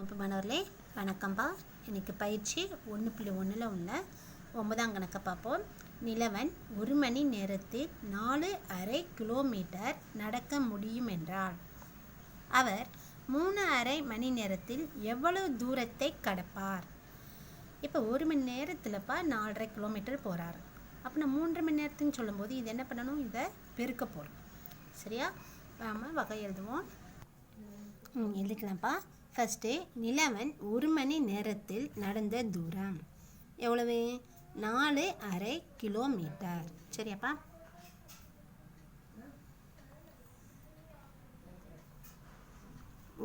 இப்போ மாணவர்களே வணக்கம்பா. இன்றைக்கி பயிற்சி 1.1 உள்ள 9ஆம் கணக்கை பார்ப்போம். நிலவன் 1 மணி நேரத்தில் 4½ கிலோமீட்டர் நடக்க முடியும் என்றால் அவர் 3½ மணி நேரத்தில் எவ்வளவு தூரத்தை கடப்பார்? இப்போ 1 மணி நேரத்தில்ப்பா 4½ கிலோமீட்டர் போகிறாரு. அப்போ நான் 3 மணி நேரத்துன்னு சொல்லும்போது இது என்ன பண்ணணும்? இதை பெருக்க போகிறோம். சரியா? நாம் வகை எழுதுவோம். எழுதிக்கலாம்ப்பா. ஃபஸ்ட்டு நிலவன் 1 மணி நேரத்தில் நடந்த தூரம் எவ்வளவு? 4½ கிலோமீட்டர். சரியாப்பா?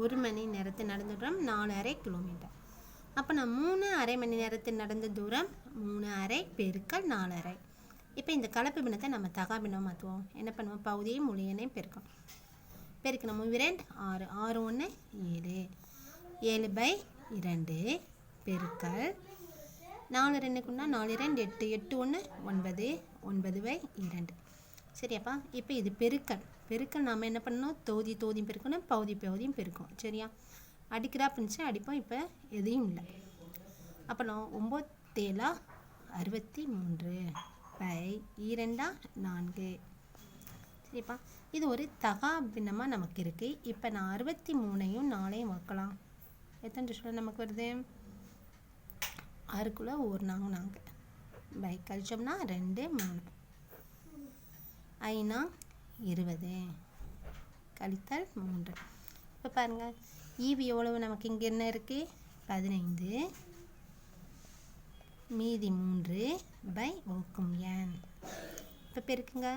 ஒரு மணி நேரத்தில் நடந்த தூரம் 4½ கிலோமீட்டர். அப்போ நான் 3½ மணி நேரத்தில் நடந்த தூரம் 3½ பெருக்கல் 4½ இப்போ இந்த கலப்பு பின்னத்தை நம்ம தகா பின்னம் மாற்றுவோம். என்ன பண்ணுவோம்? பகுதியை முழியனை பெருக்கும். பெருக்கணும் 2 6 6 1 7 7/2 பெருக்கல் 4 2க்குன்னா 4 2 8 8 1 9 9/2. சரியாப்பா? இப்போ இது பெருக்கல் நாம் என்ன பண்ணணும்? தொகுதி பெருக்கணும், பகுதியும் பெருக்கணும். சரியா? அடிக்கிறாப்பு இருந்துச்சு அடிப்போம். இப்போ எதையும் இல்லை. அப்போ நான் 9 7 63/2 4. சரிப்பா? இது ஒரு தகா பின்னமாக நமக்கு இருக்குது. இப்போ நான் 63ஐயும் 4ஐயும் வைக்கலாம். எத்தனை டிஸ்பிளே நமக்கு வருது? 6க்குள்ளே ஒரு 4 பை கழிச்சோம்னா 2 3 5 20 கழித்தல் 3. இப்போ பாருங்கள் ஈவி எவ்வளவு நமக்கு இங்கே என்ன இருக்குது? 15 மீதி 3 வகுக்கும் n. இப்போ பெருக்குங்க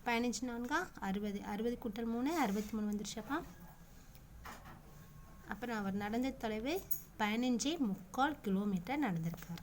15 4 60 60 கூட்டல் 3 63 வந்துருச்சாப்பா. அப்புறம் அவர் நடந்த தொலைவு 15.75 கிலோமீட்டர் நடந்திருக்கார்.